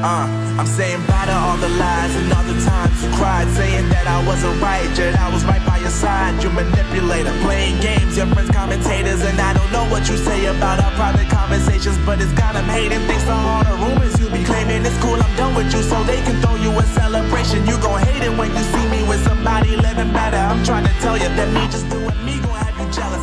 I'm saying bye to all the lies and all the times you cried, saying that I wasn't right, yet I was right by your side. You manipulator, playing games, your friends commentators, and I don't know what you say about our private conversations, but it's got them hating thanks to all the rumors you be claiming. It's cool, I'm done with you, so they can throw you a celebration. You gon' hate it when you see me with somebody living better. I'm trying to tell you that me just doing me gon' have you jealous.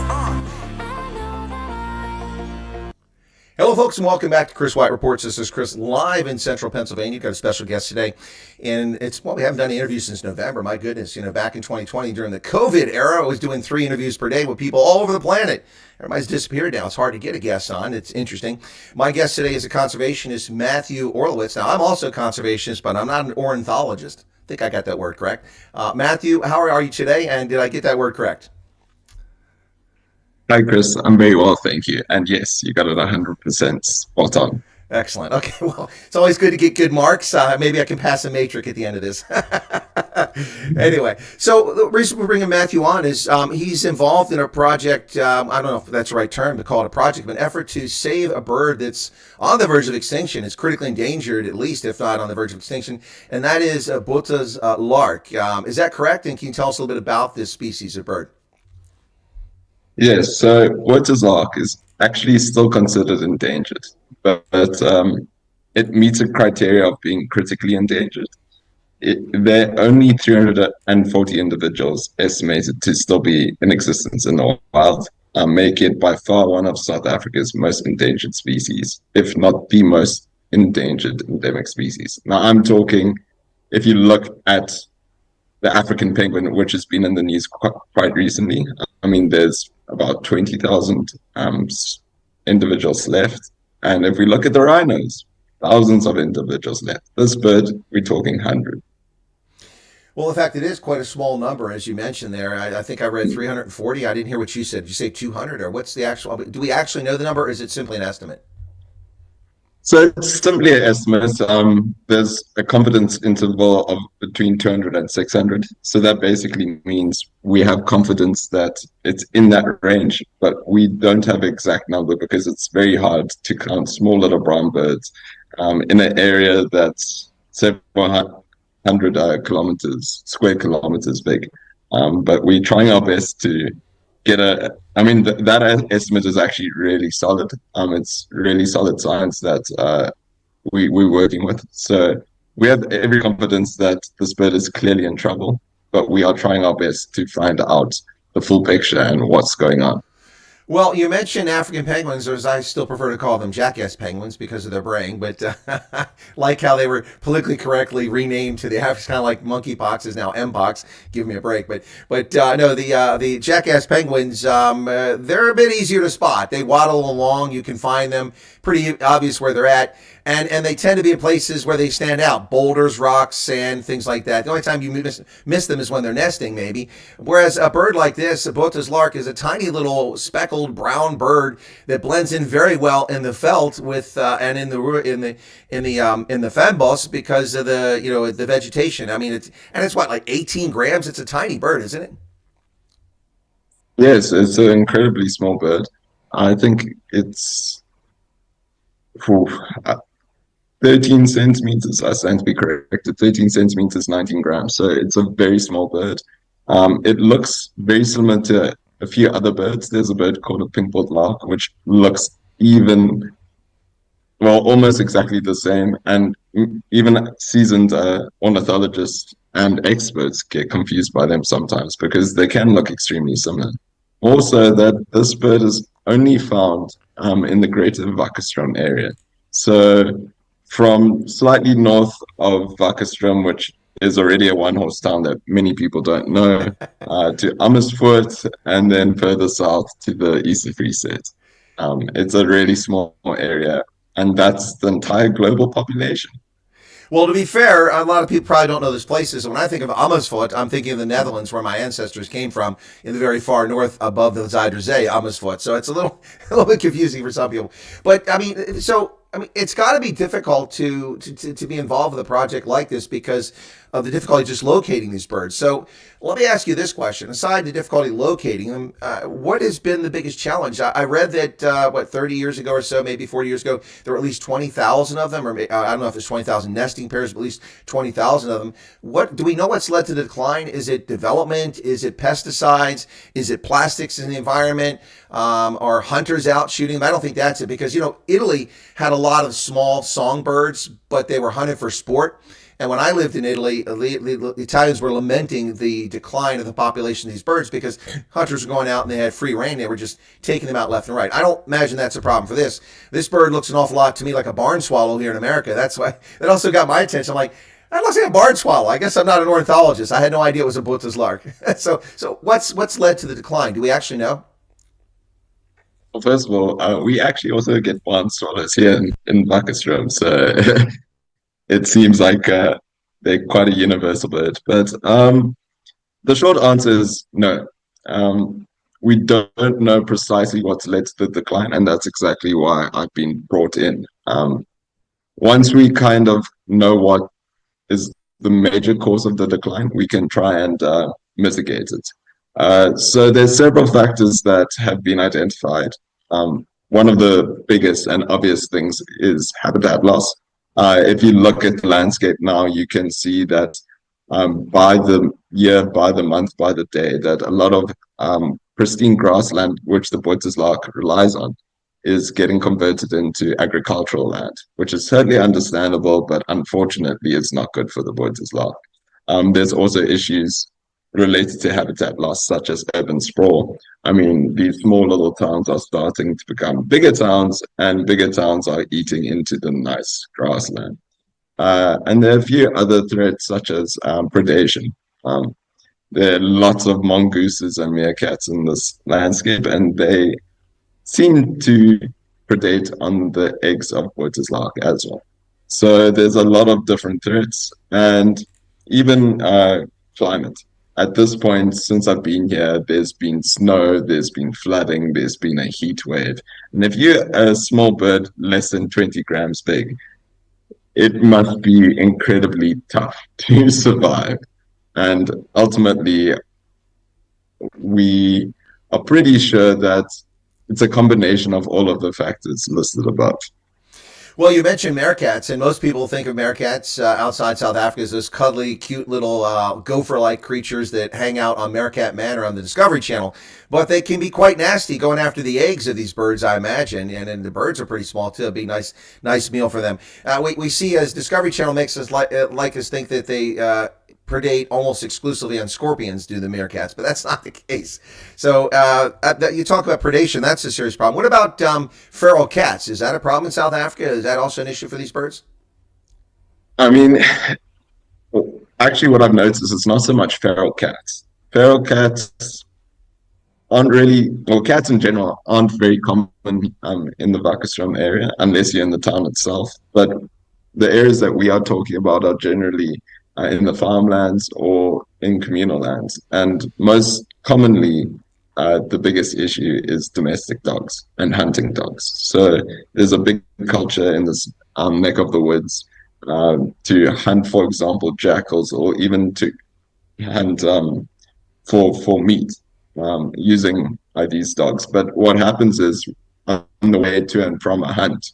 Hello, folks, and welcome back to Chris Wyatt Reports. This is Chris live in central Pennsylvania. Got a special guest today, and we haven't done an interview since November. My goodness, back in 2020 during the COVID era, I was doing 3 interviews per day with people all over the planet. Everybody's disappeared now. It's hard to get a guest on. It's interesting. My guest today is a conservationist, Matthew Orolowitz. Now, I'm also a conservationist, but I'm not an ornithologist. I think I got that word correct. Matthew, how are you today? And did I get that word correct? Hi, Chris. I'm very well, thank you. And yes, you got it 100% spot on. Excellent. Okay, well, it's always good to get good marks. Maybe I can pass a matrix at the end of this. Anyway, so the reason we're bringing Matthew on is he's involved in a project, I don't know if that's the right term to call it a project, but an effort to save a bird that's on the verge of extinction. It's critically endangered, at least, if not on the verge of extinction, and that is Botha's lark. Is that correct? And can you tell us a little bit about this species of bird? Yes, so Botha's lark is actually still considered endangered, but it meets a criteria of being critically endangered. There are only 340 individuals estimated to still be in existence in the wild, make it by far one of South Africa's most endangered species, if not the most endangered endemic species. Now, I'm talking, if you look at the African penguin, which has been in the news quite recently, I mean, there's about 20,000 individuals left. And if we look at the rhinos, thousands of individuals left. This bird, we're talking 100. Well, in fact, it is quite a small number, as you mentioned there. I think I read 340. I didn't hear what you said. Did you say 200, or what's the actual? Do we actually know the number, or is it simply an estimate? So it's simply an estimate. There's a confidence interval of between 200 and 600. So that basically means we have confidence that it's in that range, but we don't have an exact number because it's very hard to count small little brown birds in an area that's several hundred square kilometers big. But we're trying our best to get that estimate is actually really solid. It's really solid science that we're working with. So we have every confidence that this bird is clearly in trouble, but we are trying our best to find out the full picture and what's going on. Well, you mentioned African penguins, or as I still prefer to call them, jackass penguins because of their braying, but like how they were politically correctly renamed to the African, kind of like monkeypox is now mpox. Give me a break. But no, the jackass penguins, they're a bit easier to spot. They waddle along. You can find them. Pretty obvious where they're at. And they tend to be in places where they stand out. Boulders, rocks, sand, things like that. The only time you miss them is when they're nesting, maybe. Whereas a bird like this, a Botha's lark, is a tiny little speckled brown bird that blends in very well in the veld with and in the fynbos because of the vegetation. I mean, it's what, like 18 grams? It's a tiny bird, isn't it? Yes, it's an incredibly small bird. I think it's 13 centimeters, I stand to be corrected, 13 centimeters, 19 grams. So it's a very small bird. It looks very similar to a few other birds. There's a bird called a pink-billed lark, which looks almost exactly the same. And even seasoned ornithologists and experts get confused by them sometimes because they can look extremely similar. Also, that this bird is only found in the greater Wakkerstroom area. So from slightly north of Wakkerstroom, which is already a one-horse town that many people don't know, to Amersfoort, and then further south to the Eastern Free State. It's a really small area, and that's the entire global population. Well, to be fair, a lot of people probably don't know these places. When I think of Amersfoort, I'm thinking of the Netherlands, where my ancestors came from, in the very far north above the Zuiderzee, Amersfoort. So it's a little bit confusing for some people. But I mean, it's got to be difficult to be involved with a project like this because of the difficulty just locating these birds. So let me ask you this question: aside the difficulty locating them, what has been the biggest challenge? I read that 30 years ago or so, maybe 40 years ago, there were at least 20,000 of them, or I don't know if it's 20,000 nesting pairs, but at least 20,000 of them. What do we know? What's led to the decline? Is it development? Is it pesticides? Is it plastics in the environment? Are hunters out shooting them? I don't think that's it, because Italy had a lot of small songbirds, but they were hunted for sport. And when I lived in Italy, the Italians were lamenting the decline of the population of these birds because hunters were going out and they had free reign. They were just taking them out left and right. I don't imagine that's a problem for this. This bird looks an awful lot to me like a barn swallow here in America. That's why that also got my attention. I'm like, that looks like a barn swallow. I guess I'm not an ornithologist. I had no idea it was a Botha's lark. So what's led to the decline? Do we actually know? Well, first of all, we actually also get barn swallows here in Wackerstroom, so it seems like they're quite a universal bird. But the short answer is no. We don't know precisely what's led to the decline, and that's exactly why I've been brought in. Once we kind of know what is the major cause of the decline, we can try and mitigate it. So there's several factors that have been identified. One of the biggest and obvious things is habitat loss. If you look at the landscape now, you can see that by the year, by the month, by the day, that a lot of pristine grassland, which the Botha's lark relies on, is getting converted into agricultural land, which is certainly understandable, but unfortunately it's not good for the Botha's lark. There's also issues related to habitat loss, such as urban sprawl. I mean, these small little towns are starting to become bigger towns, and bigger towns are eating into the nice grassland. And there are a few other threats, such as predation. There are lots of mongooses and meerkats in this landscape, and they seem to predate on the eggs of Botha's lark as well. So there's a lot of different threats, and even climate. At this point, since I've been here, there's been snow, there's been flooding, there's been a heat wave. And if you're a small bird less than 20 grams big, it must be incredibly tough to survive. And ultimately, we are pretty sure that it's a combination of all of the factors listed above. Well, you mentioned meerkats, and most people think of meerkats outside South Africa as those cuddly, cute little gopher-like creatures that hang out on Meerkat Manor on the Discovery Channel. But they can be quite nasty, going after the eggs of these birds, I imagine. And the birds are pretty small, too. It'd be a nice meal for them. We see, as Discovery Channel makes us like us think that they predate almost exclusively on scorpions, do the meerkats, but that's not the case. So you talk about predation, that's a serious problem. What about feral cats? Is that a problem in South Africa? Is that also an issue for these birds? I mean, actually what I've noticed is not so much feral cats. Feral cats aren't really, well, cats in general aren't very common in the Wackerstroom area, unless you're in the town itself. But the areas that we are talking about are generally in the farmlands or in communal lands. And most commonly, the biggest issue is domestic dogs and hunting dogs. So there's a big culture in this neck of the woods to hunt, for example, jackals, or even to hunt for meat using these dogs. But what happens is, on the way to and from a hunt,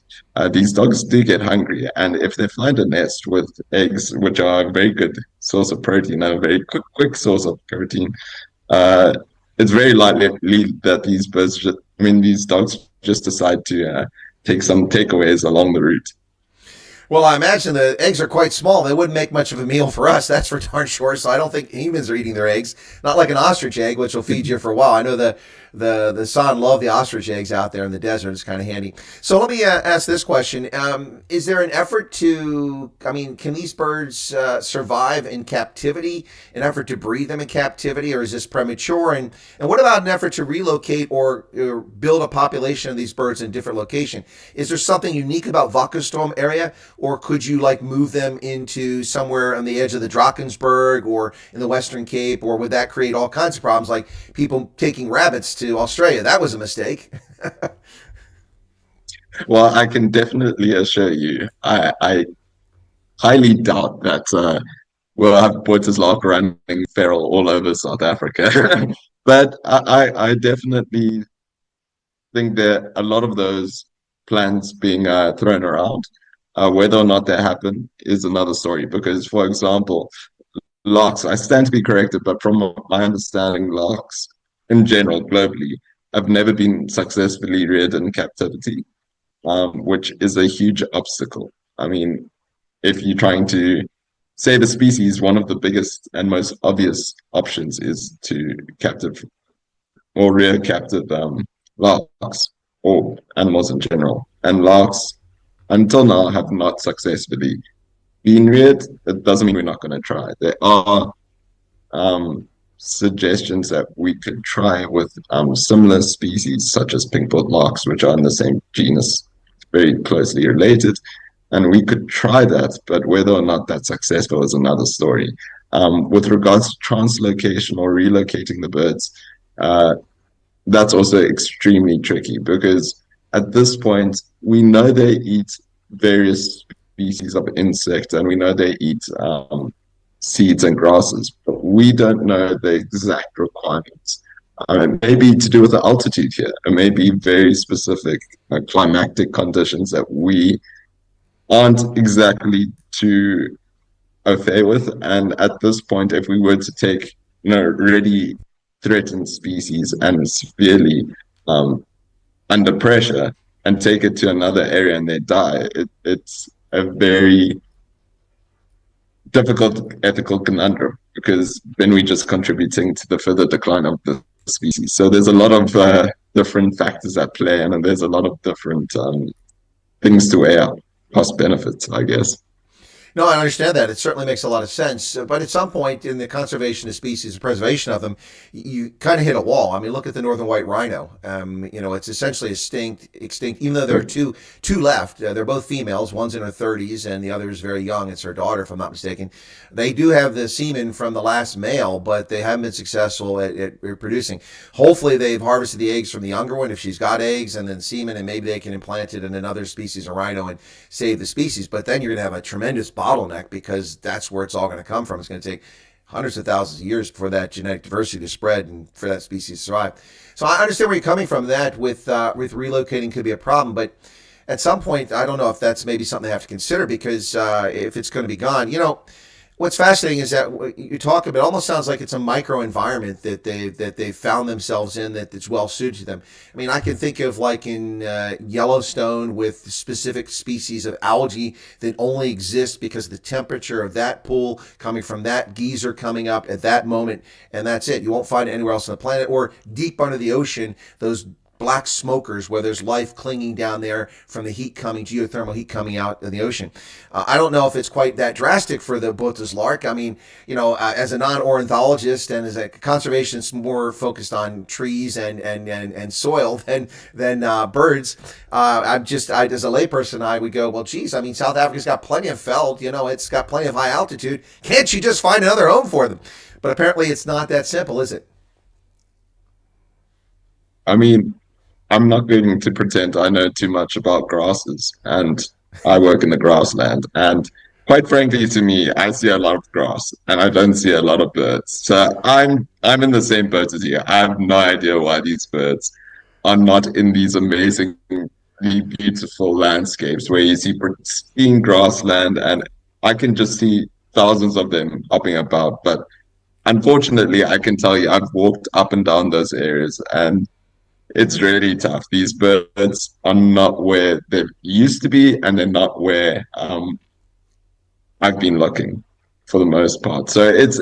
these dogs do get hungry, and if they find a nest with eggs, which are a very good source of protein and a very quick source of protein, it's very likely that these dogs just decide to take some takeaways along the route. Well, I imagine the eggs are quite small. They wouldn't make much of a meal for us, that's for darn sure. So I don't think humans are eating their eggs. Not like an ostrich egg, which will feed you for a while. I know the San love the ostrich eggs out there in the desert. It's kind of handy. So let me ask this question. Is there an effort can these birds survive in captivity, an effort to breed them in captivity, or is this premature? And what about an effort to relocate or build a population of these birds in a different location? Is there something unique about Wackerstroom area? Or could you move them into somewhere on the edge of the Drakensberg or in the Western Cape? Or would that create all kinds of problems, like people taking rabbits to Australia? That was a mistake. Well, I can definitely assure you, I highly doubt that we'll have Botha's Lark running feral all over South Africa. But I definitely think that a lot of those plans being thrown around, whether or not they happen is another story. Because, for example, larks, I stand to be corrected, but from my understanding, larks in general, globally, have never been successfully reared in captivity, which is a huge obstacle. I mean, if you're trying to save a species, one of the biggest and most obvious options is to captive or rear captive larks or animals in general. And larks, until now, have not successfully been reared. It doesn't mean we're not going to try. There are suggestions that we could try with similar species, such as pink-billed larks, which are in the same genus, very closely related. And we could try that, but whether or not that's successful is another story. With regards to translocation or relocating the birds, that's also extremely tricky, because at this point, we know they eat various species of insect, and we know they eat seeds and grasses, but we don't know the exact requirements. Maybe to do with the altitude here, and maybe very specific climatic conditions that we aren't exactly too au fait with. And at this point, if we were to take, really threatened species and severely under pressure and take it to another area and they die, it's a very difficult ethical conundrum, because then we're just contributing to the further decline of the species. So there's a lot of different factors at play, and there's a lot of different things to weigh out. Cost benefits, I guess. No, I understand that. It certainly makes a lot of sense. But at some point in the conservation of species and preservation of them, you kind of hit a wall. I mean, look at the northern white rhino. It's essentially extinct, even though there are two left. They're both females. One's in her 30s and the other is very young. It's her daughter, if I'm not mistaken. They do have the semen from the last male, but they haven't been successful at reproducing. Hopefully, they've harvested the eggs from the younger one, if she's got eggs, and then semen, and maybe they can implant it in another species of rhino and save the species. But then you're going to have a tremendous bottleneck, because that's where it's all going to come from. It's going to take hundreds of thousands of years for that genetic diversity to spread and for that species to survive. So I understand where you're coming from. That with relocating could be a problem, but at some point, I don't know if that's maybe something they have to consider, because if it's going to be gone, what's fascinating is that you talk about, it almost sounds like it's a micro environment that they've found themselves in that's well suited to them. I mean, I can think of like in Yellowstone with specific species of algae that only exist because of the temperature of that pool coming from that geyser coming up at that moment, and that's it. You won't find it anywhere else on the planet. Or deep under the ocean, those black smokers where there's life clinging down there from the heat coming, geothermal heat coming out of the ocean. I don't know if it's quite that drastic for the Botha's lark. I mean, as a non-ornithologist and as a conservationist more focused on trees and soil than birds, as a layperson, I would go, well, geez, I mean, South Africa's got plenty of veld, it's got plenty of high altitude. Can't you just find another home for them? But apparently it's not that simple, is it? I mean, I'm not going to pretend I know too much about grasses, and I work in the grassland. And quite frankly, to me, I see a lot of grass, and I don't see a lot of birds. So I'm in the same boat as you. I have no idea why these birds are not in these amazingly beautiful landscapes where you see pristine grassland, and I can just see thousands of them hopping about. But unfortunately, I can tell you, I've walked up and down those areas, and it's really tough. These birds are not where they used to be, and they're not where I've been looking for the most part. So it's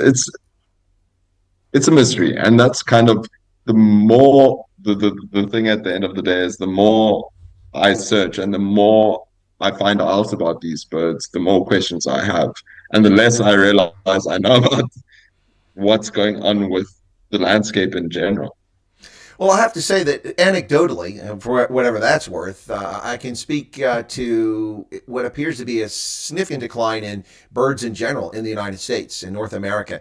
a mystery, and that's kind of the thing at the end of the day is the more I search and the more I find out about these birds, the more questions I have, and the less I realize I know about what's going on with the landscape in general. Well, I have to say that anecdotally, for whatever that's worth, I can speak to what appears to be a significant decline in birds in general in the United States, in North America.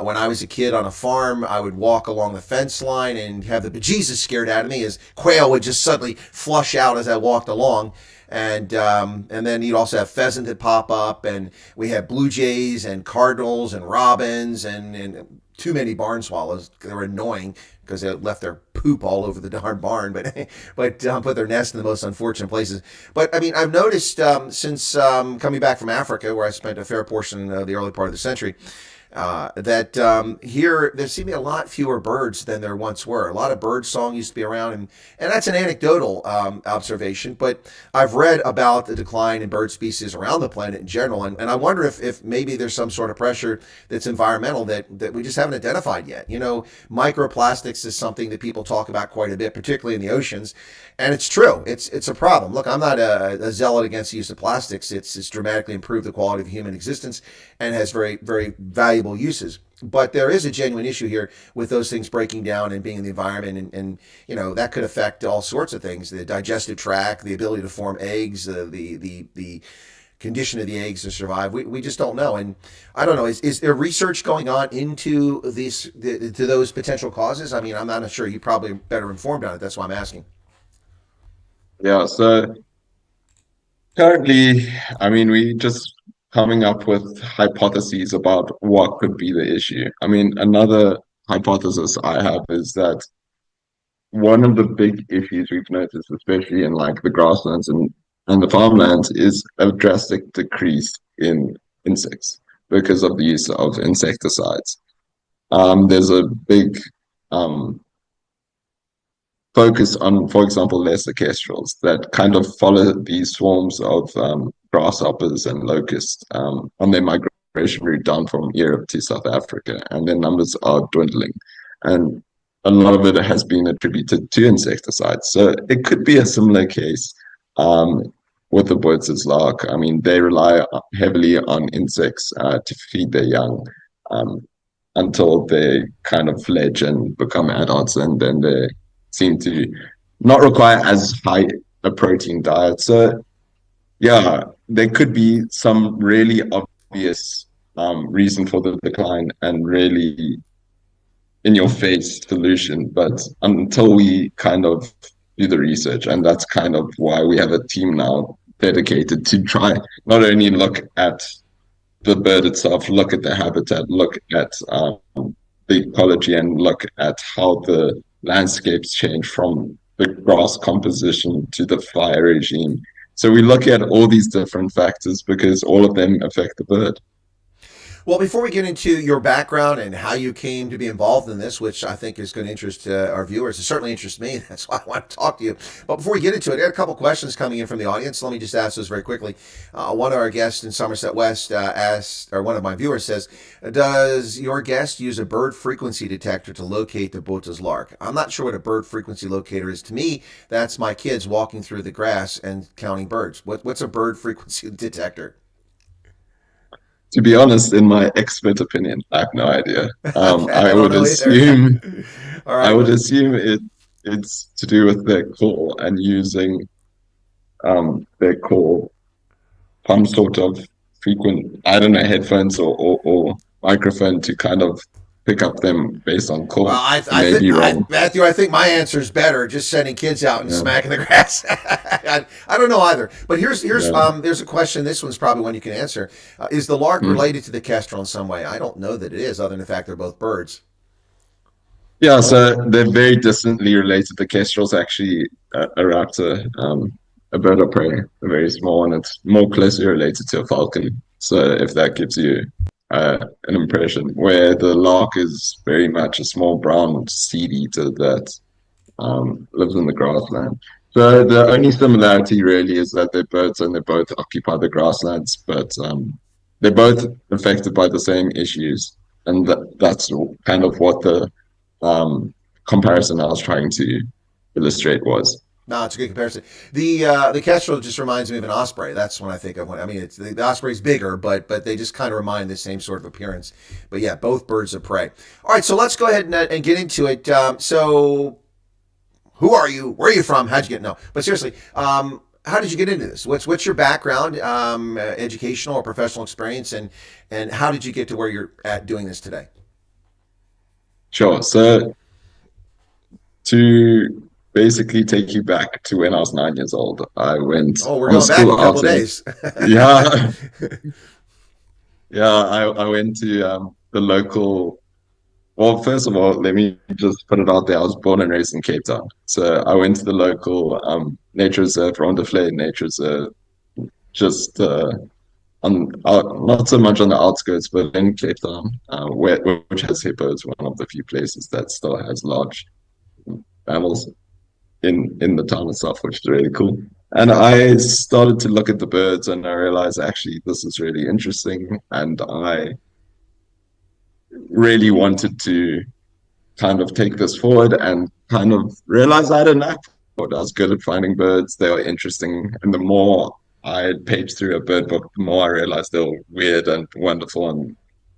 When I was a kid on a farm, I would walk along the fence line and have the bejesus scared out of me as quail would just suddenly flush out as I walked along. and then you'd also have pheasant that pop up, and we had blue jays and cardinals and robins and too many barn swallows. They were annoying because they left their poop all over the darn barn, but put their nest in the most unfortunate places. But I mean, I've noticed since coming back from Africa, where I spent a fair portion of the early part of the century, that here there seem to be a lot fewer birds than there once were. A lot of bird song used to be around, and that's an anecdotal observation, but I've read about the decline in bird species around the planet in general, and I wonder if maybe there's some sort of pressure that's environmental that we just haven't identified yet. You know, microplastics is something that people talk about quite a bit, particularly in the oceans, and it's true. It's a problem. Look, I'm not a zealot against the use of plastics. It's dramatically improved the quality of human existence and has very, very valuable uses. But there is a genuine issue here with those things breaking down and being in the environment, and you know, that could affect all sorts of things: the digestive tract, the ability to form eggs, the condition of the eggs to survive. We just don't know, and I don't know. Is there research going on into to those potential causes? I mean, I'm not sure. You're probably better informed on it. That's why I'm asking. Yeah, so currently, I mean, we just coming up with hypotheses about what could be the issue. I mean, another hypothesis I have is that one of the big issues we've noticed, especially in like the grasslands and the farmlands, is a drastic decrease in insects because of the use of insecticides. There's a big focus on, for example, lesser kestrels that kind of follow these swarms of grasshoppers and locusts on their migration route down from Europe to South Africa, and their numbers are dwindling. And a lot of it has been attributed to insecticides. So it could be a similar case with the Botha's lark. I mean, they rely heavily on insects to feed their young until they kind of fledge and become adults, and then they seem to not require as high a protein diet. So yeah, there could be some really obvious reason for the decline and really in your face solution, but until we kind of do the research, and that's kind of why we have a team now dedicated to try not only look at the bird itself, look at the habitat, look at the ecology, and look at how the landscapes change from the grass composition to the fire regime. So we look at all these different factors because all of them affect the bird. Well, before we get into your background and how you came to be involved in this, which I think is going to interest our viewers, it certainly interests me. That's why I want to talk to you. But before we get into it, I got a couple questions coming in from the audience. Let me just ask those very quickly. One of our guests in Somerset West asked, or one of my viewers says, does your guest use a bird frequency detector to locate the Botha's lark? I'm not sure what a bird frequency locator is. To me, that's my kids walking through the grass and counting birds. What's a bird frequency detector? To be honest, in my expert opinion, I have no idea. I would assume, right, I would assume it's to do with their call and using their call some sort of frequent, I don't know, headphones or microphone to kind of pick up them based on call. Well, Matthew, I think my answer is better. Just sending kids out and smacking the grass. I don't know either. But there's a question. This one's probably one you can answer. Is the lark related to the kestrel in some way? I don't know that it is, other than the fact they're both birds. Yeah, so they're very distantly related. The kestrel's actually a raptor, a bird of prey, a very small one. It's more closely related to a falcon. So if that gives you an impression, where the lark is very much a small brown seed eater that lives in the grassland. So the only similarity really is that they're birds and they both occupy the grasslands, but they're both affected by the same issues, and that's kind of what the comparison I was trying to illustrate was. No, it's a good comparison. The kestrel just reminds me of an osprey. That's when I think of one. I mean, it's the osprey's bigger, but they just kind of remind the same sort of appearance. But yeah, both birds of prey. All right, so let's go ahead and get into it. So, who are you? Where are you from? How'd you get? No, but seriously, how did you get into this? What's your background, educational or professional experience, and how did you get to where you're at doing this today? Sure. So to basically take you back to when I was 9 years old. I went Oh, we're on a going back school a couple of outing. days. Yeah, yeah. I went to the local. Well, first of all, let me just put it out there. I was born and raised in Cape Town, so I went to the local nature reserve, Rondaflay Nature Reserve, just on not so much on the outskirts, but in Cape Town, which has hippos, one of the few places that still has large mammals in the town itself, which is really cool. And I started to look at the birds, and I realized actually this is really interesting, and I really wanted to kind of take this forward and kind of realize I had a knack for it. I was good at finding birds; they were interesting, and the more I paged through a bird book, the more I realized they were weird and wonderful and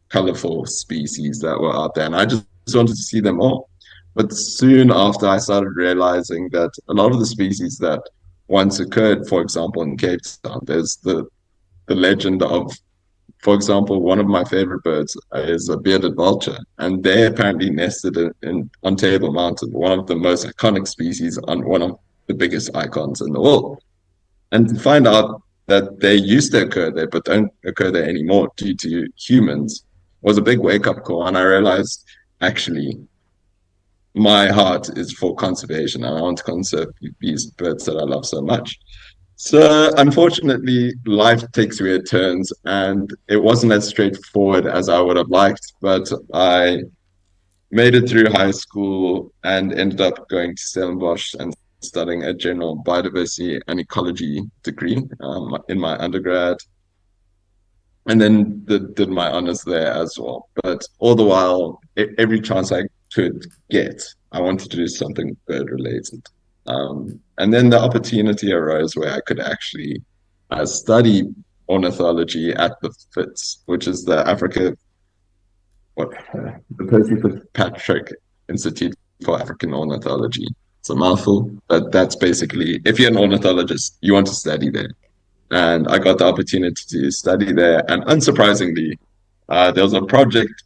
colorful species that were out there, and I just wanted to see them all. But soon after, I started realizing that a lot of the species that once occurred, for example, in Cape Town, there's the legend of, for example, one of my favorite birds is a bearded vulture, and they apparently nested on Table Mountain, one of the most iconic species on one of the biggest icons in the world. And to find out that they used to occur there, but don't occur there anymore due to humans, was a big wake-up call. And I realized, actually, my heart is for conservation, and I want to conserve these birds that I love so much. So unfortunately, life takes weird turns, and it wasn't as straightforward as I would have liked, but I made it through high school and ended up going to Stellenbosch and studying a general biodiversity and ecology degree in my undergrad, and then did my honors there as well. But all the while, every chance I could get, I wanted to do something bird related. And then the opportunity arose where I could actually study ornithology at the FITS, which is the Percy Fitzpatrick Institute for African Ornithology. It's a mouthful, but that's basically, if you're an ornithologist, you want to study there. And I got the opportunity to study there. And unsurprisingly, there was a project,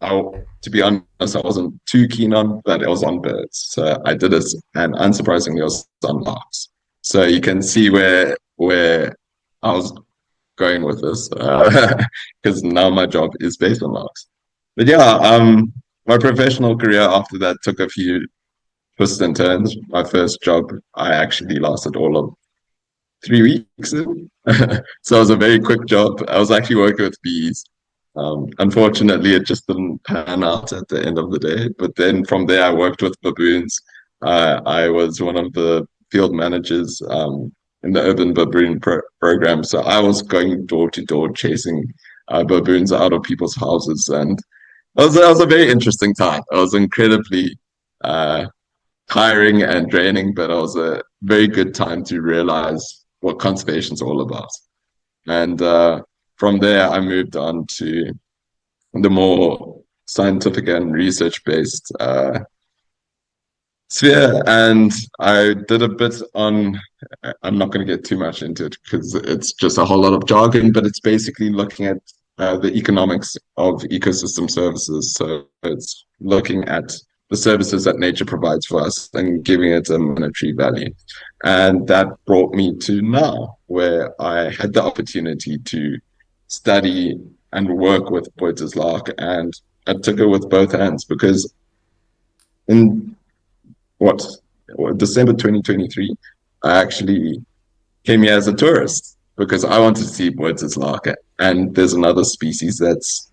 to be honest, I wasn't too keen on, but it was on birds. So I did it, and unsurprisingly, it was on larks. So you can see where I was going with this, because now my job is based on larks. But yeah, my professional career after that took a few twists and turns. My first job, I actually lasted all of 3 weeks. So it was a very quick job. I was actually working with bees. Unfortunately, it just didn't pan out at the end of the day. But then from there, I worked with baboons. I was one of the field managers in the urban baboon program. So I was going door to door chasing baboons out of people's houses. And it was a very interesting time. It was incredibly tiring and draining, but it was a very good time to realize what conservation is all about. And from there, I moved on to the more scientific and research-based sphere. And I did a bit on, I'm not going to get too much into it because it's just a whole lot of jargon, but it's basically looking at the economics of ecosystem services. So it's looking at the services that nature provides for us and giving it a monetary value. And that brought me to now, where I had the opportunity to study and work with Botha's Lark, and I took it with both hands, because in December 2023, I actually came here as a tourist because I wanted to see Botha's Lark, and there's another species that's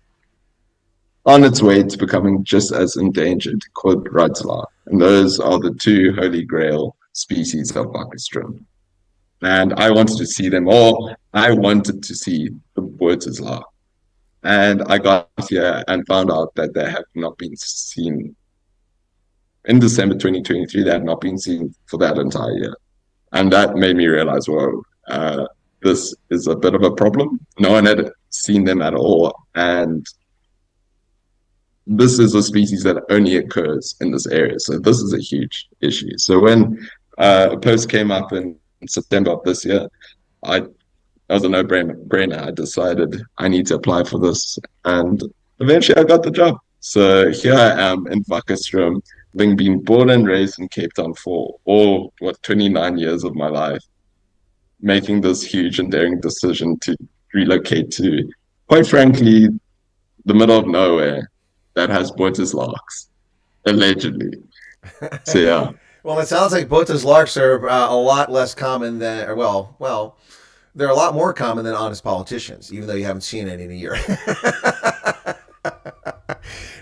on its way to becoming just as endangered, called Rudd's Lark. And those are the two holy grail species of Botha's. And I wanted to see them all. I wanted to see the Botha's Lark. And I got here and found out that they have not been seen in December 2023. They had not been seen for that entire year. And that made me realize, whoa, this is a bit of a problem. No one had seen them at all. And this is a species that only occurs in this area. So this is a huge issue. So when a post came up in September of this year, it was a no-brainer. I decided I need to apply for this, and eventually I got the job. So here I am in Wakkerstroom, having been born and raised in Cape Town for 29 years of my life, making this huge and daring decision to relocate to, quite frankly, the middle of nowhere that has Botha's Larks, allegedly. So yeah. Well, it sounds like Botha's Larks are a lot less common than, or well, they're a lot more common than honest politicians, even though you haven't seen any in a year.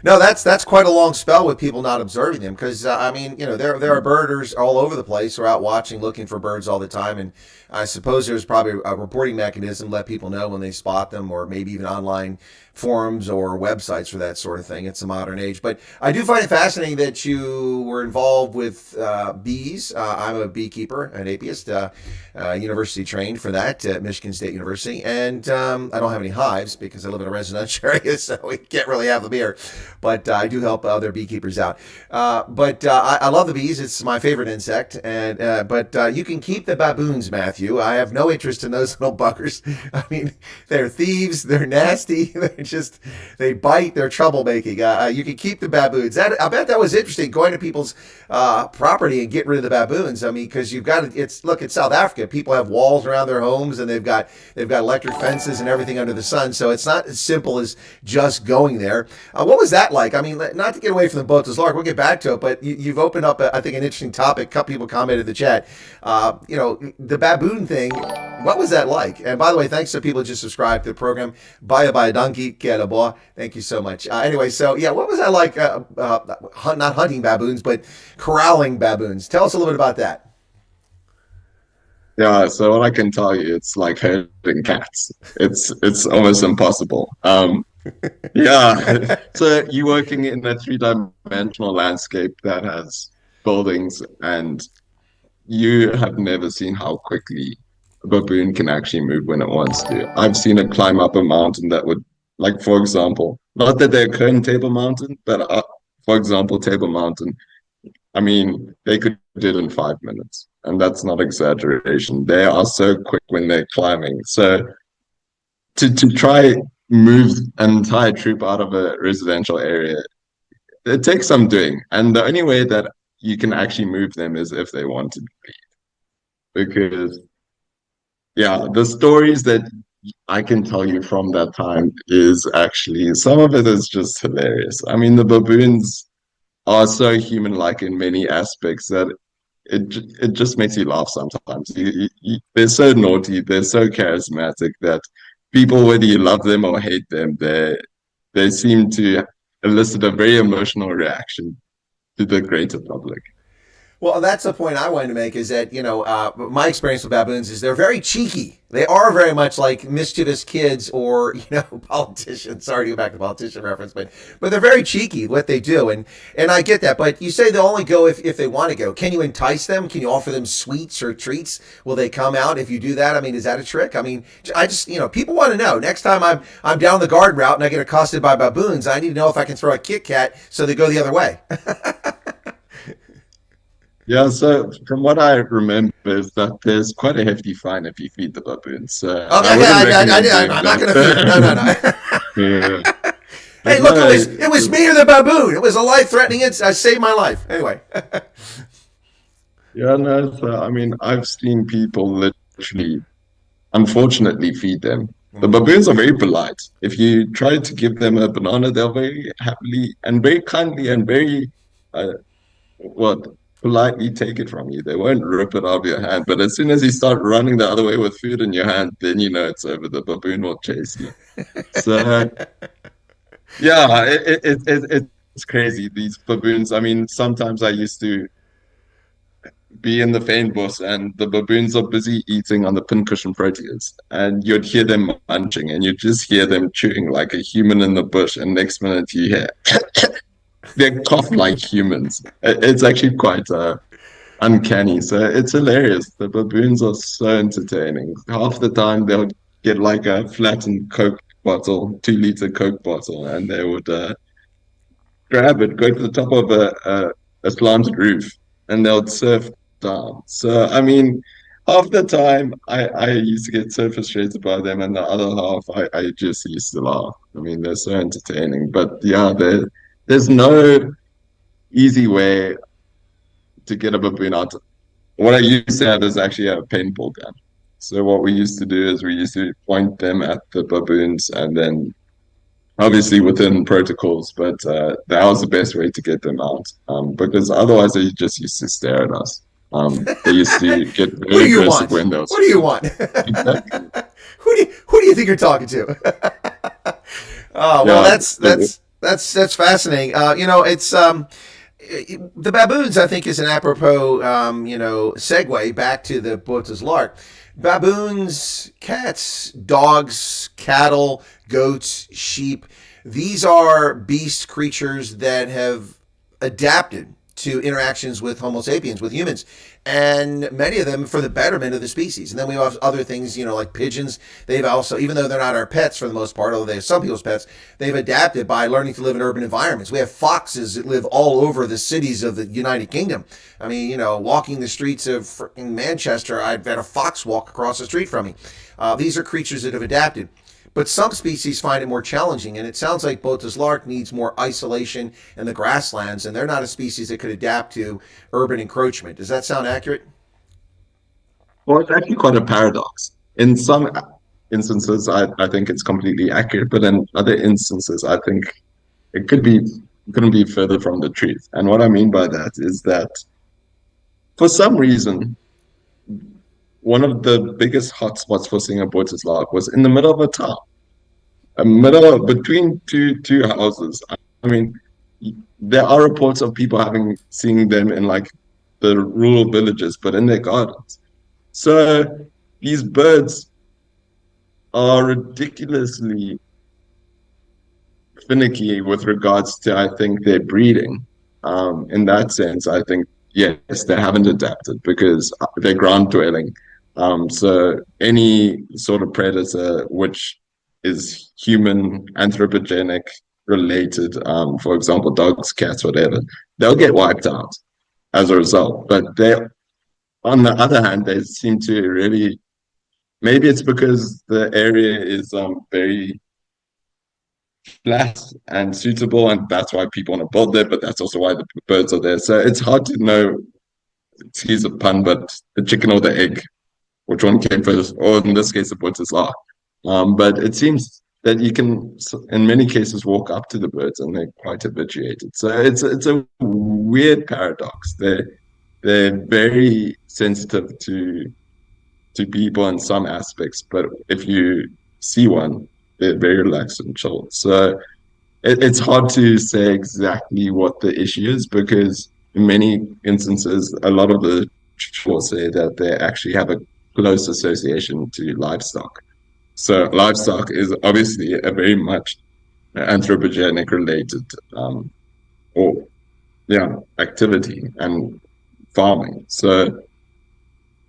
No, that's quite a long spell with people not observing them, because I mean, there are birders all over the place who are out watching, looking for birds all the time, and I suppose there's probably a reporting mechanism, let people know when they spot them, or maybe even online forums or websites for that sort of thing. It's a modern age. But I do find it fascinating that you were involved with bees. I'm a beekeeper, an apiist, university trained for that at Michigan State University. And I don't have any hives because I live in a residential area, so we can't really have them here. But I do help other beekeepers out. But I love the bees. It's my favorite insect. But you can keep the baboons, Matthew. I have no interest in those little buggers. I mean, they're thieves. They're nasty. They bite. They're troublemaking. You can keep the baboons. I bet that was interesting, going to people's property and getting rid of the baboons. I mean, because you've got it's South Africa. People have walls around their homes, and they've got electric fences and everything under the sun. So it's not as simple as just going there. What was that like? I mean, not to get away from the Botha's Lark, we'll get back to it, but you've opened up, I think, an interesting topic. A couple people commented in the chat. The baboon thing, what was that like? And by the way, thanks to people who just subscribed to the program. Bye donkey, get a boy. Thank you so much. Anyway, so yeah, what was that like? Not hunting baboons, but corralling baboons. Tell us a little bit about that. Yeah, so what I can tell you, it's like herding cats. It's almost impossible. Yeah, so you're working in a three-dimensional landscape that has buildings, and you have never seen how quickly a baboon can actually move when it wants to. I've seen it climb up a mountain that would, like, for example, not that they occur in Table Mountain, but for example, Table Mountain, I mean, they could do it in 5 minutes, and that's not exaggeration. They are so quick when they're climbing. So to try move an entire troop out of a residential area, it takes some doing. And the only way that you can actually move them is if they want to leave. Because, yeah, the stories that I can tell you from that time is actually, some of it is just hilarious. I mean, the baboons are so human-like in many aspects that it just makes you laugh sometimes. They're so naughty, they're so charismatic that people, whether you love them or hate them, they seem to elicit a very emotional reaction to the greater public. Well, that's the point I wanted to make, is that, my experience with baboons is they're very cheeky. They are very much like mischievous kids or, politicians. Sorry to go back to politician reference, but they're very cheeky what they do. And I get that. But you say they'll only go if they want to go. Can you entice them? Can you offer them sweets or treats? Will they come out if you do that? I mean, is that a trick? I mean, I just, people want to know. Next time I'm down the garden route and I get accosted by baboons, I need to know if I can throw a Kit Kat so they go the other way. Yeah, so from what I remember is that there's quite a hefty fine if you feed the baboons. Okay, I'm not going to feed them. No. Yeah. Hey, look, it was me or the baboon. It was a life-threatening incident. I saved my life. Anyway. Yeah, no, so, I mean, I've seen people literally, unfortunately, feed them. The baboons are very polite. If you try to give them a banana, they'll very happily and very kindly and very, politely take it from you. They won't rip it out of your hand. But as soon as you start running the other way with food in your hand, then you know it's over. The baboon will chase you. So, yeah, it's crazy, these baboons. I mean, sometimes I used to be in the fynbos and the baboons are busy eating on the pincushion proteas, and you'd hear them munching and you'd just hear them chewing like a human in the bush, and next minute you hear they cough like humans. It's actually quite uncanny. So it's hilarious. The baboons are so entertaining. Half the time they'll get like a flattened Coke bottle, 2-liter Coke bottle, and they would grab it, go to the top of a slanted roof, and they'll surf down. So, I mean, half the time I used to get so frustrated by them, and the other half I just used to laugh. I mean, they're so entertaining. But yeah, there's no easy way to get a baboon out. What I used to have is actually a paintball gun. So what we used to do is we used to point them at the baboons, and then obviously within protocols, but that was the best way to get them out, because otherwise they just used to stare at us. They used to get What do very you aggressive want? when those. What do you want? Exactly. Who do you think you're talking to? Oh well, Yeah, that's fascinating. It's the baboons. I think is an apropos segue back to the Botha's Lark. Baboons, cats, dogs, cattle, goats, sheep. These are beast creatures that have adapted to interactions with Homo sapiens, with humans, and many of them for the betterment of the species. And then we have other things, like pigeons. They've also, even though they're not our pets for the most part, although they're some people's pets, they've adapted by learning to live in urban environments. We have foxes that live all over the cities of the United Kingdom. I mean, walking the streets of freaking Manchester, I've had a fox walk across the street from me. These are creatures that have adapted. But some species find it more challenging, and it sounds like Botha's lark needs more isolation in the grasslands, and they're not a species that could adapt to urban encroachment. Does that sound accurate? well, it's actually quite a paradox. In some instances, I think it's completely accurate, but in other instances, I think it couldn't be further from the truth. And what I mean by that is that for some reason, one of the biggest hotspots for seeing a Botha's lark was in the middle of a town, between two houses. I mean, there are reports of people having seen them in like the rural villages, but in their gardens. So these birds are ridiculously finicky with regards to, I think, their breeding. In that sense, I think, yes, they haven't adapted because they're ground dwelling. So any sort of predator which is human, anthropogenic, related, for example, dogs, cats, whatever, they'll get wiped out as a result. But on the other hand, they seem to really, maybe it's because the area is very flat and suitable, and that's why people want to build there, but that's also why the birds are there. So it's hard to know, excuse the pun, but the chicken or the egg, which one came first, or in this case, the Botha's lark. But it seems that you can, in many cases, walk up to the birds and they're quite habituated. So it's a weird paradox. They're very sensitive to people in some aspects, but if you see one, they're very relaxed and chilled. So it's hard to say exactly what the issue is because in many instances, a lot of the will say that they actually have a close association to livestock. So livestock is obviously a very much anthropogenic related activity and farming. So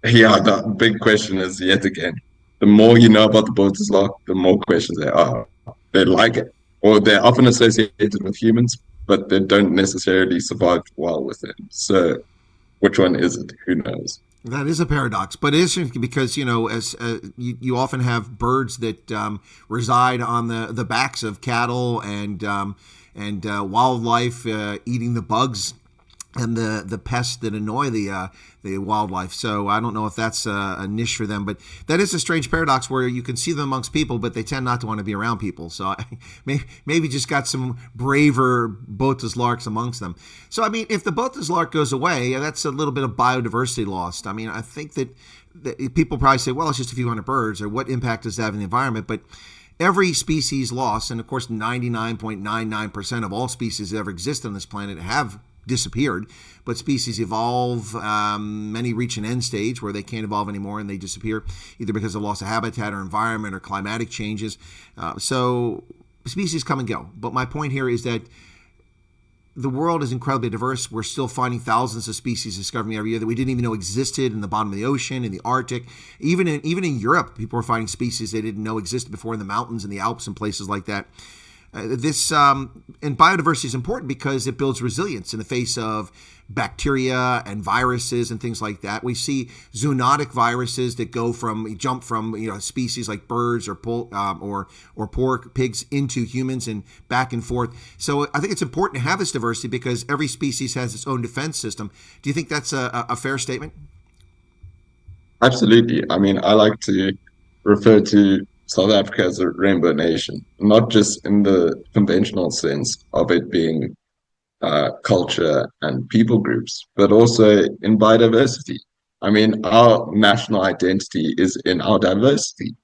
yeah, the big question is yet again, the more you know about the Botha's lark, the more questions there are. They like it, or they're often associated with humans, but they don't necessarily survive well with it. So which one is it? Who knows? That is a paradox, but it is interesting because as you often have birds that reside on the backs of cattle and wildlife eating the bugs and the pests that annoy the wildlife. So I don't know if that's a niche for them, but that is a strange paradox where you can see them amongst people, but they tend not to want to be around people. So maybe just got some braver Botha's larks amongst them. So I mean, if the Botha's lark goes away, that's a little bit of biodiversity lost. I mean, I think that people probably say, well, it's just a few hundred birds, or what impact does that have in the environment? But every species lost, and of course 99.99% of all species that ever exist on this planet have disappeared, but species evolve. Many reach an end stage where they can't evolve anymore and they disappear, either because of loss of habitat or environment or climatic changes. So species come and go. But my point here is that the world is incredibly diverse. We're still finding thousands of species discovering every year that we didn't even know existed in the bottom of the ocean, in the Arctic. Even in Europe, people are finding species they didn't know existed before in the mountains and the Alps and places like that. This and biodiversity is important because it builds resilience in the face of bacteria and viruses and things like that. We see zoonotic viruses that jump from species like birds or pork, pigs into humans and back and forth. So I think it's important to have this diversity because every species has its own defense system. Do you think that's a fair statement? Absolutely. I mean, I like to refer to South Africa as a rainbow nation, not just in the conventional sense of it being culture and people groups, but also in biodiversity. I mean, our national identity is in our diversity.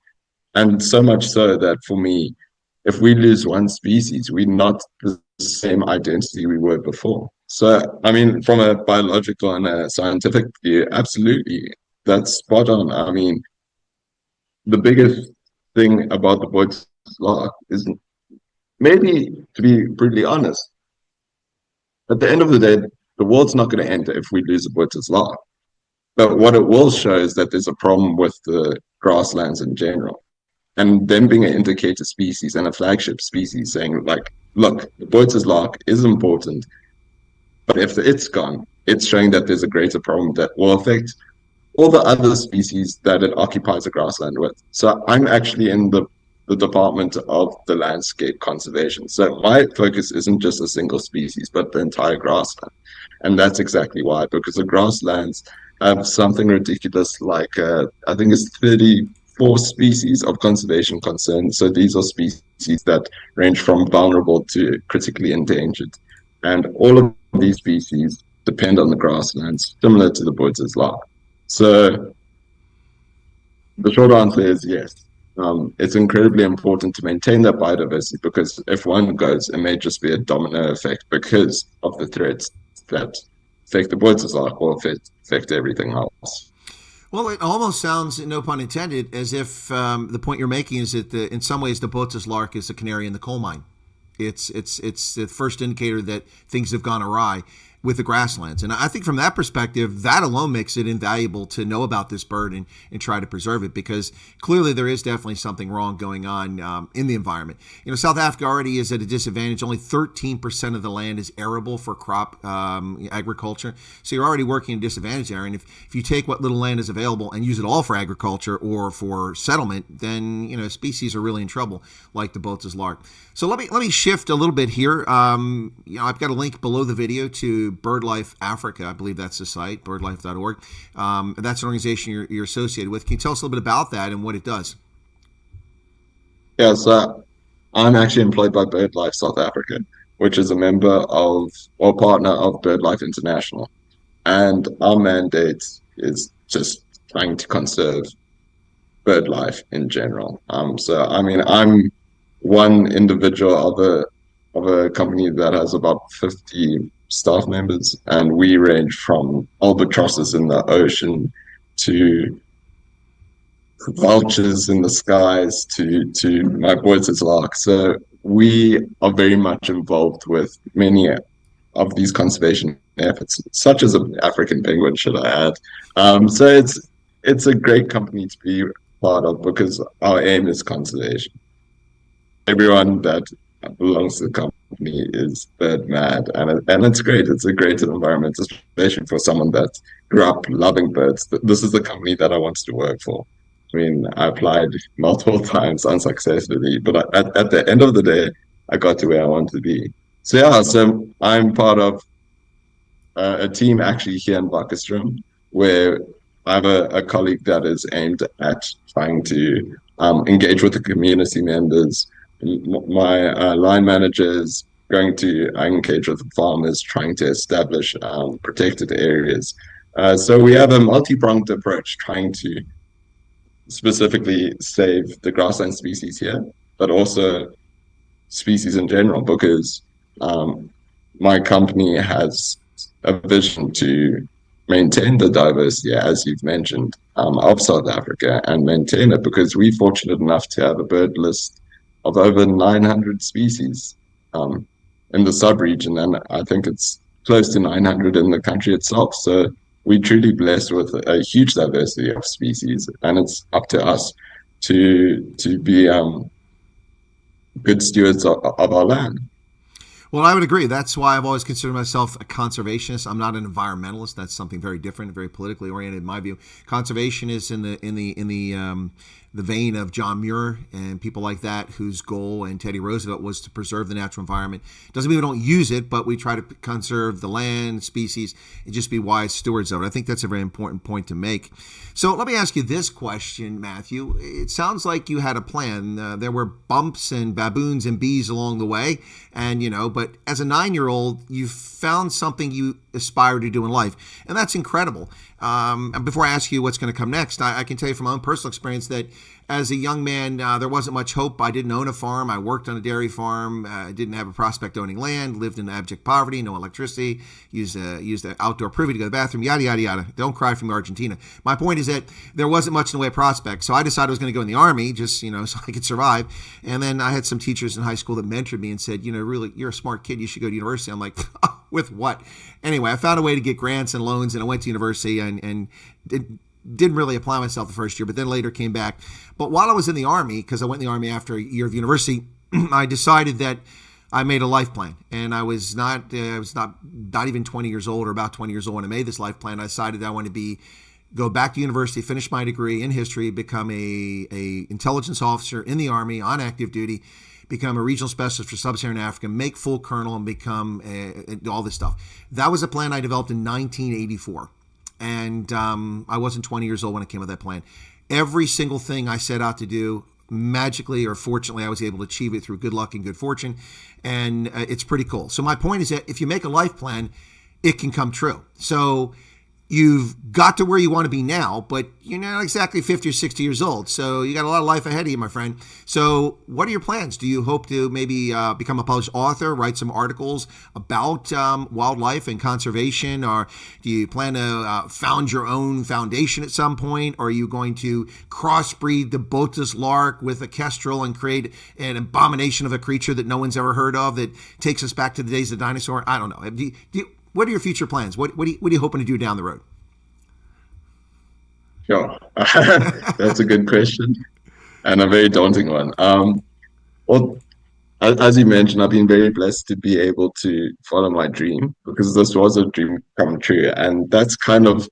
And so much so that for me, if we lose one species, we're not the same identity we were before. So, I mean, from a biological and a scientific view, absolutely, that's spot on. I mean, the biggest thing about the Botha's Lark is, maybe to be brutally honest, at the end of the day, the world's not going to end if we lose the Botha's Lark. But what it will show is that there's a problem with the grasslands in general. And them being an indicator species and a flagship species saying, like, look, the Botha's Lark is important, but if it's gone, it's showing that there's a greater problem that will affect all the other species that it occupies a grassland with. So I'm actually in the department of the landscape conservation. So my focus isn't just a single species, but the entire grassland. And that's exactly why, because the grasslands have something ridiculous like, I think it's 34 species of conservation concern. So these are species that range from vulnerable to critically endangered. And all of these species depend on the grasslands, similar to the Botha's Lark. So the short answer is yes. It's incredibly important to maintain that biodiversity because if one goes, it may just be a domino effect because of the threats that affect the Botha's Lark or affect everything else. Well, it almost sounds, no pun intended, as if the point you're making is that in some ways the Botha's Lark is the canary in the coal mine. It's the first indicator that things have gone awry with the grasslands. And I think from that perspective, that alone makes it invaluable to know about this bird and try to preserve it because clearly there is definitely something wrong going on in the environment. South Africa already is at a disadvantage. Only 13% of the land is arable for crop agriculture. So you're already working in a disadvantage there. And if you take what little land is available and use it all for agriculture or for settlement, then, species are really in trouble like the Botha's Lark. So let me shift a little bit here. I've got a link below the video to BirdLife Africa. I believe that's the site, birdlife.org. That's an organization you're associated with. Can you tell us a little bit about that and what it does? Yeah, so I'm actually employed by BirdLife South Africa, which is a member of or partner of BirdLife International. And our mandate is just trying to conserve bird life in general. So, I mean, I'm one individual of a company that has about 50 staff members, and we range from albatrosses in the ocean to vultures in the skies to my Botha's Lark. So we are very much involved with many of these conservation efforts, such as an African penguin, should I add. So it's a great company to be part of because our aim is conservation. Everyone that belongs to the company is bird mad, and it's great. It's a great environment, especially for someone that grew up loving birds. This is the company that I wanted to work for. I mean, I applied multiple times unsuccessfully, but at the end of the day, I got to where I wanted to be. So yeah, so I'm part of a team actually here in Bakkerstroom, where I have a colleague that is aimed at trying to engage with the community members. My line manager is going to engage with the farmers, trying to establish protected areas. So we have a multi-pronged approach, trying to specifically save the grassland species here, but also species in general, because my company has a vision to maintain the diversity, as you've mentioned, of South Africa and maintain it, because we're fortunate enough to have a bird list of over 900 species in the sub-region, and I think it's close to 900 in the country itself. So we're truly blessed with a huge diversity of species, and it's up to us to be good stewards of our land. Well, I would agree. That's why I've always considered myself a conservationist. I'm not an environmentalist. That's something very different, very politically oriented, in my view. Conservation is in the vein of John Muir and people like that, whose goal, and Teddy Roosevelt, was to preserve the natural environment. Doesn't mean we don't use it, but we try to conserve the land, species, and just be wise stewards of it. I think that's a very important point to make. So let me ask you this question, Matthew. It sounds like you had a plan. There were bumps and baboons and bees along the way, and but as a 9-year-old, you found something you aspire to do in life, and that's incredible. And before I ask you what's going to come next, I can tell you from my own personal experience that as a young man, there wasn't much hope. I didn't own a farm. I worked on a dairy farm. I didn't have a prospect owning land, lived in abject poverty, no electricity, used the outdoor privy to go to the bathroom, yada, yada, yada. Don't cry from Argentina. My point is that there wasn't much in the way of prospects. So I decided I was going to go in the Army just, so I could survive. And then I had some teachers in high school that mentored me and said, really, you're a smart kid. You should go to university. I'm like, with what? Anyway, I found a way to get grants and loans, and I went to university and didn't really apply myself the first year, but then later came back. But while I was in the Army, because I went in the Army after a year of university, I decided that I made a life plan. And I was not even 20 years old, or about 20 years old when I made this life plan. I decided that I wanted to go back to university, finish my degree in history, become a intelligence officer in the Army on active duty, become a regional specialist for sub-Saharan Africa, make full colonel, and become all this stuff. That was a plan I developed in 1984. And I wasn't 20 years old when I came up with that plan. Every single thing I set out to do, magically or fortunately, I was able to achieve it through good luck and good fortune. And it's pretty cool. So my point is that if you make a life plan, it can come true. So you've got to where you want to be now, but you're not exactly 50 or 60 years old. So you got a lot of life ahead of you, my friend. So what are your plans? Do you hope to maybe become a published author, write some articles about wildlife and conservation? Or do you plan to found your own foundation at some point? Or are you going to crossbreed the Botha's Lark with a kestrel and create an abomination of a creature that no one's ever heard of that takes us back to the days of the dinosaur? I don't know. What are your future plans? What are you hoping to do down the road? Sure. That's a good question and a very daunting one. Well, as you mentioned, I've been very blessed to be able to follow my dream, because this was a dream come true. And that's kind of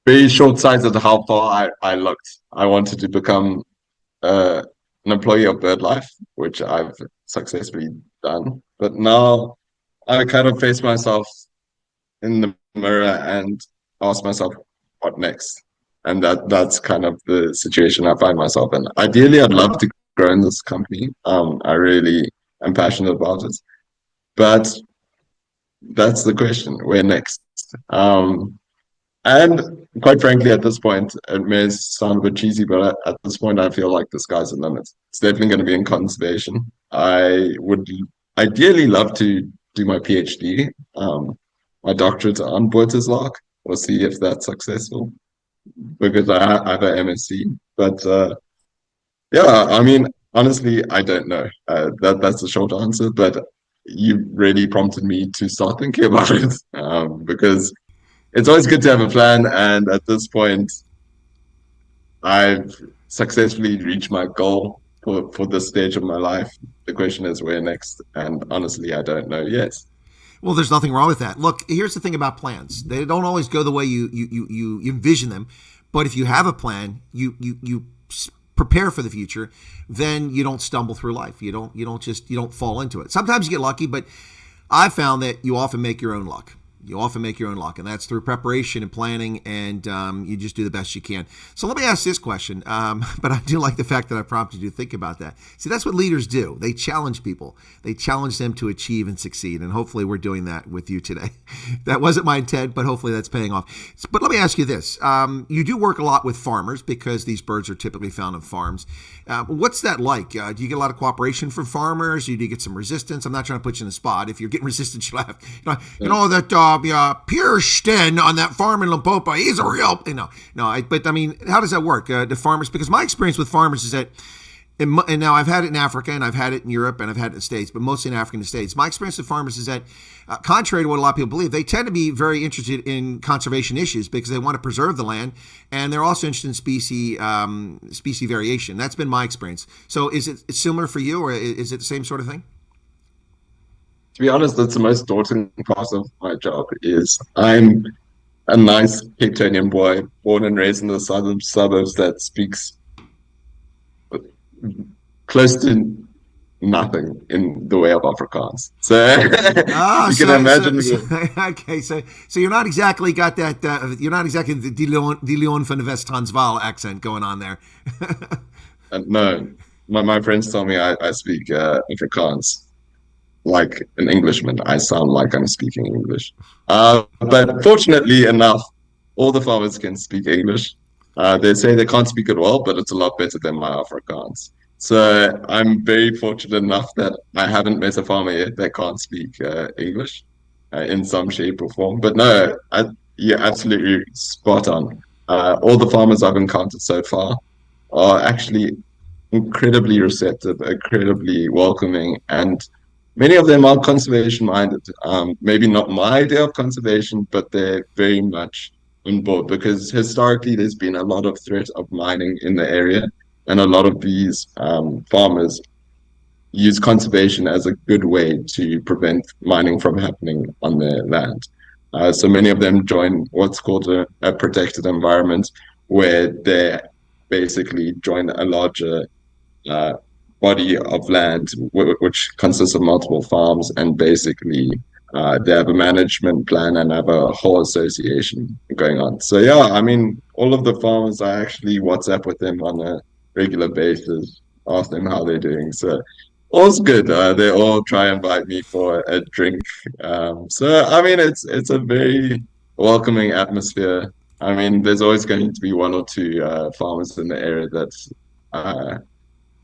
very short-sighted how far I looked. I wanted to become an employee of BirdLife, which I've successfully done. But now I kind of face myself in the mirror and ask myself, what next? And that's kind of the situation I find myself in. Ideally, I'd love to grow in this company. I really am passionate about it. But that's the question, where next? And quite frankly, at this point, it may sound a bit cheesy, but at this point, I feel like the sky's the limit. It's definitely going to be in conservation. I would ideally love to do my PhD, my doctorate on Botha's Lark. We'll see if that's successful, because I have an MSc. But yeah, I mean, honestly, I don't know. That's the short answer. But you really prompted me to start thinking about it, because it's always good to have a plan. And at this point, I've successfully reached my goal for this stage of my life. The question is, where next? And honestly, I don't know yet. Well, there's nothing wrong with that. Look, here's the thing about plans. They don't always go the way you envision them. But if you have a plan, you prepare for the future, then you don't stumble through life. You don't fall into it. Sometimes you get lucky, but I've found that you often make your own luck. You often make your own luck, and that's through preparation and planning, and you just do the best you can. So let me ask this question, but I do like the fact that I prompted you to think about that. See, that's what leaders do. They challenge people. They challenge them to achieve and succeed, and hopefully we're doing that with you today. That wasn't my intent, but hopefully that's paying off. But let me ask you this. You do work a lot with farmers, because these birds are typically found on farms. What's that like? Do you get a lot of cooperation from farmers? Do you get some resistance? I'm not trying to put you in the spot. If you're getting resistance, you'll have, that Pierre Sten on that farm in Limpopo, he's a real, but I mean, how does that work? The farmers, because my experience with farmers is that And now I've had it in Africa, and I've had it in Europe, and I've had it in the States, but mostly in Africa and the States. My experience with farmers is that, contrary to what a lot of people believe, they tend to be very interested in conservation issues because they want to preserve the land, and they're also interested in species variation. That's been my experience. So is it similar for you, or is it the same sort of thing? To be honest, that's the most daunting part of my job. Is I'm a nice Cape Townian boy, born and raised in the southern suburbs, that speaks close to nothing in the way of Afrikaans. So you can imagine. Okay, so you're not exactly got that. You're not exactly the De Leon van West Transvaal accent going on there. No, my friends tell me I speak Afrikaans like an Englishman. I sound like I'm speaking English. But fortunately enough, all the farmers can speak English. They say they can't speak it well, but it's a lot better than my Afrikaans. So I'm very fortunate enough that I haven't met a farmer yet that can't speak English in some shape or form. But no, you're absolutely spot on. All the farmers I've encountered so far are actually incredibly receptive, incredibly welcoming, and many of them are conservation minded. Maybe not my idea of conservation, but they're very much on board because historically there's been a lot of threat of mining in the area, and a lot of these farmers use conservation as a good way to prevent mining from happening on their land. So many of them join what's called a protected environment, where they basically join a larger body of land which consists of multiple farms, and basically they have a management plan and have a whole association going on. So yeah, I mean, all of the farmers, I actually WhatsApp with them on a regular basis, ask them how they're doing. So all's good. They all try and invite me for a drink. So I mean, it's a very welcoming atmosphere. I mean, there's always going to be one or two farmers in the area that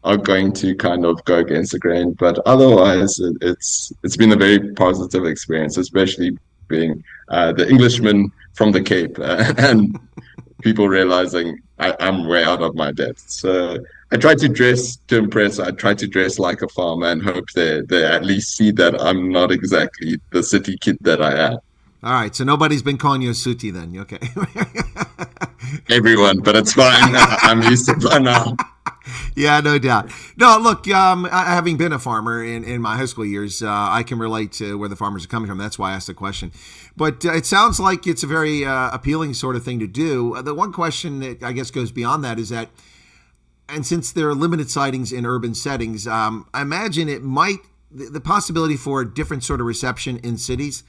are going to kind of go against the grain, but otherwise it's been a very positive experience, especially being the Englishman from the Cape and people realizing I'm way out of my depth. So I try to dress to impress. I try to dress like a farmer and hope they at least see that I'm not exactly the city kid that I am. All right, so nobody's been calling you a sooty then, okay? Everyone, but it's fine. I'm used to it by now. Yeah, no doubt. No, look, having been a farmer in my high school years, I can relate to where the farmers are coming from. That's why I asked the question. But it sounds like it's a very appealing sort of thing to do. The one question that I guess goes beyond that is that, and since there are limited sightings in urban settings, I imagine the possibility for a different sort of reception in cities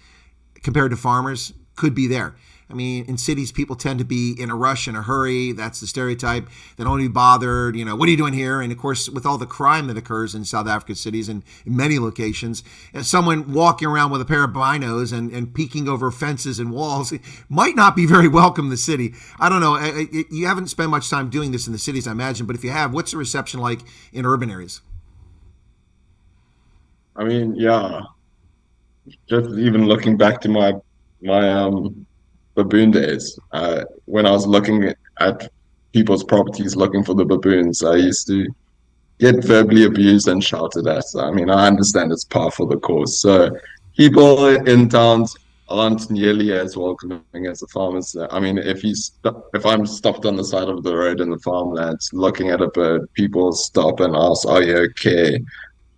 compared to farmers could be there. I mean, in cities, people tend to be in a rush, in a hurry. That's the stereotype. They don't want to be bothered. What are you doing here? And of course, with all the crime that occurs in South African cities and in many locations, someone walking around with a pair of binos and peeking over fences and walls might not be very welcome in the city. I don't know. You haven't spent much time doing this in the cities, I imagine. But if you have, what's the reception like in urban areas? I mean, yeah. Just even looking back to my baboon days, when I was looking at people's properties looking for the baboons, I used to get verbally abused and shouted at. I mean, I understand it's par for the course. So people in towns aren't nearly as welcoming as the farmers. I mean, if I'm stopped on the side of the road in the farmlands looking at a bird, people stop and ask, "Are you okay?"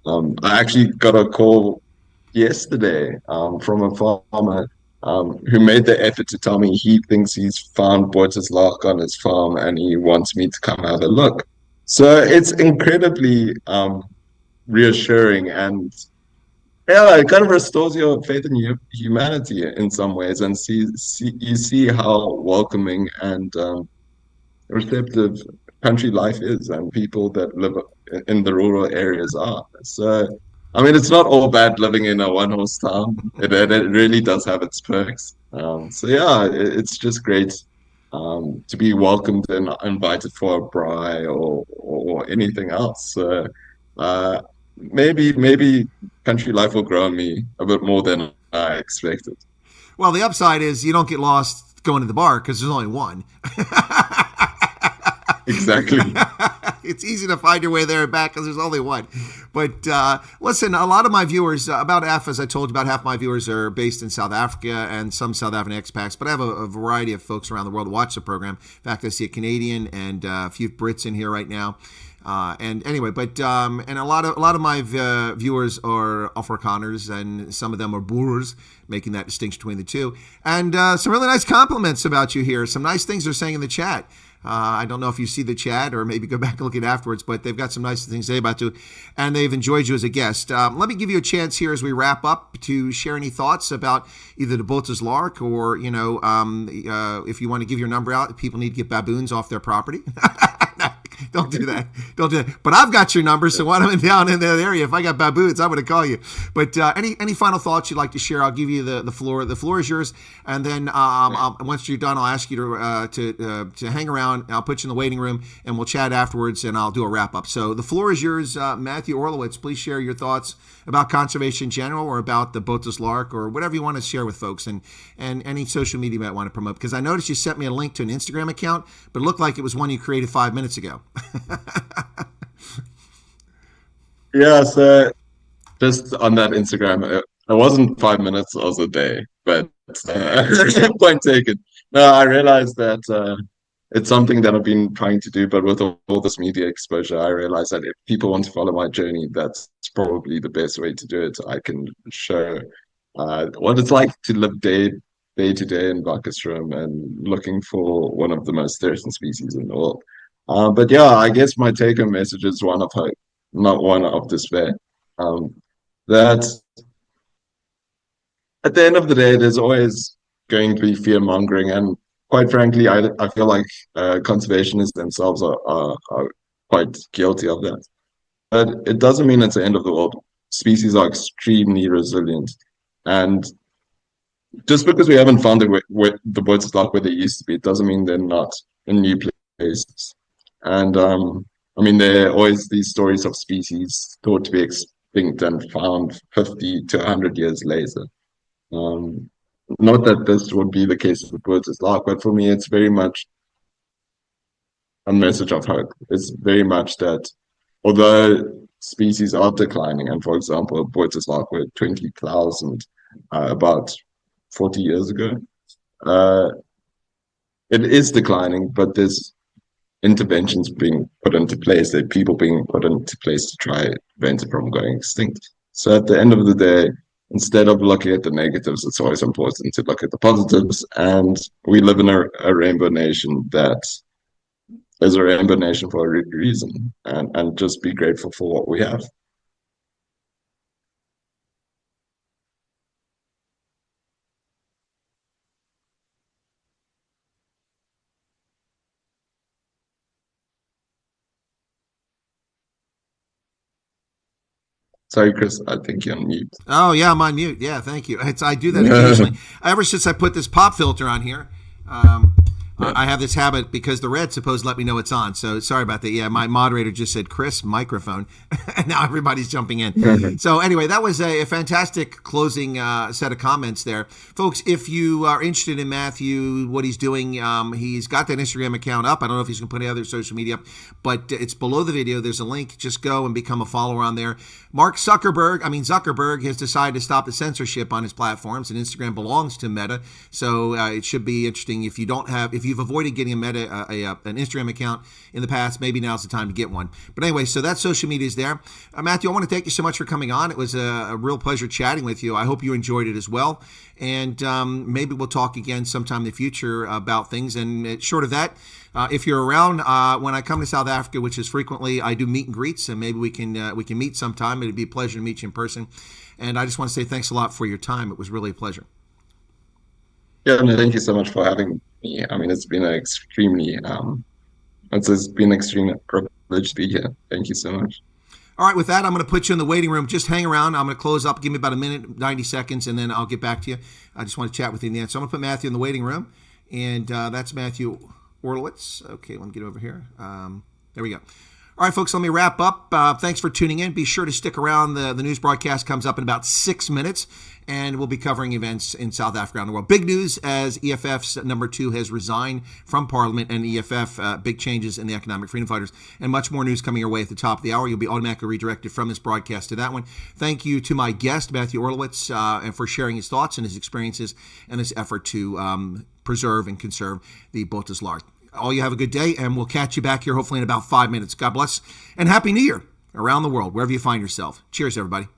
I actually got a call yesterday from a farmer who made the effort to tell me he thinks he's found Botha's Lark on his farm and he wants me to come have a look. So it's incredibly reassuring, and yeah, it kind of restores your faith in humanity in some ways, and you see how welcoming and receptive country life is and people that live in the rural areas are. So I mean, it's not all bad living in a one-horse town. It really does have its perks. So yeah, it's just great to be welcomed and invited for a braai or anything else. So maybe country life will grow on me a bit more than I expected. Well, the upside is you don't get lost going to the bar because there's only one. Exactly. It's easy to find your way there and back because there's only one. But listen, a lot of my viewers, about half, as I told you, about half my viewers are based in South Africa and some South African expats. But I have a variety of folks around the world who watch the program. In fact, I see a Canadian and a few Brits in here right now. And anyway, but and a lot of my viewers are Afrikaners, and some of them are Boers, making that distinction between the two. And some really nice compliments about you here. Some nice things they're saying in the chat. I don't know if you see the chat or maybe go back and look at it afterwards, but they've got some nice things to say about you, and they've enjoyed you as a guest. Let me give you a chance here as we wrap up to share any thoughts about either the Botha's Lark or, if you want to give your number out, people need to get baboons off their property. Don't do that. Don't do that. But I've got your number, so when I'm down in that area, if I got baboons, I'm going to call you. But any final thoughts you'd like to share? I'll give you the floor. The floor is yours. And then once you're done, I'll ask you to hang around. I'll put you in the waiting room, and we'll chat afterwards, and I'll do a wrap up. So the floor is yours, Matthew Orolowitz. Please share your thoughts about conservation in general, or about the Botha's Lark, or whatever you want to share with folks, and any social media you might want to promote. Because I noticed you sent me a link to an Instagram account, but it looked like it was one you created 5 minutes ago. Yeah, so just on that Instagram, it wasn't 5 minutes, it was a day, but point taken. No, I realized that it's something that I've been trying to do, but with all this media exposure, I realized that if people want to follow my journey, that's probably the best way to do it. I can show what it's like to live day to day in Vakastrom and looking for one of the most threatened species in the world. But yeah, I guess my take-home message is one of hope, not one of despair. That at the end of the day, there's always going to be fear-mongering, and quite frankly, I feel like conservationists themselves are quite guilty of that. But it doesn't mean it's the end of the world. Species are extremely resilient, and just because we haven't found the Botha's Lark where they used to be, it doesn't mean they're not in new places. And I mean, there are always these stories of species thought to be extinct and found 50 to 100 years later. Not that this would be the case with Botha's Lark, but for me, it's very much a message of hope. It's very much that although species are declining, and for example, Botha's Lark were 20,000 about 40 years ago, it is declining, but there's interventions being put into place, there are people being put into place to try to prevent it from going extinct. So at the end of the day, instead of looking at the negatives, it's always important to look at the positives. And we live in a rainbow nation that is a rainbow nation for a reason, and just be grateful for what we have. Sorry, Chris, I think you're on mute. Oh, yeah, I'm on mute. Yeah, thank you. I do that occasionally. Ever since I put this pop filter on here, I have this habit because the red supposed to let me know it's on. So sorry about that. Yeah, my moderator just said, Chris, microphone. And now everybody's jumping in. So anyway, that was a fantastic closing set of comments there. Folks, if you are interested in Matthew, what he's doing, he's got that Instagram account up. I don't know if he's going to put any other social media up, but it's below the video. There's a link. Just go and become a follower on there. Mark Zuckerberg has decided to stop the censorship on his platforms, and Instagram belongs to Meta. So it should be interesting. If you've avoided getting an Instagram account in the past, maybe now's the time to get one. But anyway, so that social media is there. Matthew, I want to thank you so much for coming on. It was a real pleasure chatting with you. I hope you enjoyed it as well. And maybe we'll talk again sometime in the future about things. And short of that, if you're around when I come to South Africa, which is frequently, I do meet and greets, and maybe we can meet sometime. It'd be a pleasure to meet you in person. And I just want to say thanks a lot for your time. It was really a pleasure. Yeah, no, thank you so much for having me. I mean, it's been an extremely privilege to be here. Thank you so much. All right, with that, I'm going to put you in the waiting room. Just hang around. I'm going to close up. Give me about a minute, 90 seconds, and then I'll get back to you. I just want to chat with you in the end. So I'm going to put Matthew in the waiting room, and that's Matthew Orolowitz. Okay, let me get over here. There we go. All right, folks, let me wrap up. Thanks for tuning in. Be sure to stick around. The news broadcast comes up in about 6 minutes, and we'll be covering events in South Africa and the world. Big news as EFF's number 2 has resigned from Parliament, and EFF, big changes in the Economic Freedom Fighters, and much more news coming your way at the top of the hour. You'll be automatically redirected from this broadcast to that one. Thank you to my guest, Matthew Orolowitz, and for sharing his thoughts and his experiences and his effort to preserve and conserve the Botha's Lark. All you have a good day, and we'll catch you back here hopefully in about 5 minutes. God bless, and Happy New Year around the world, wherever you find yourself. Cheers, everybody.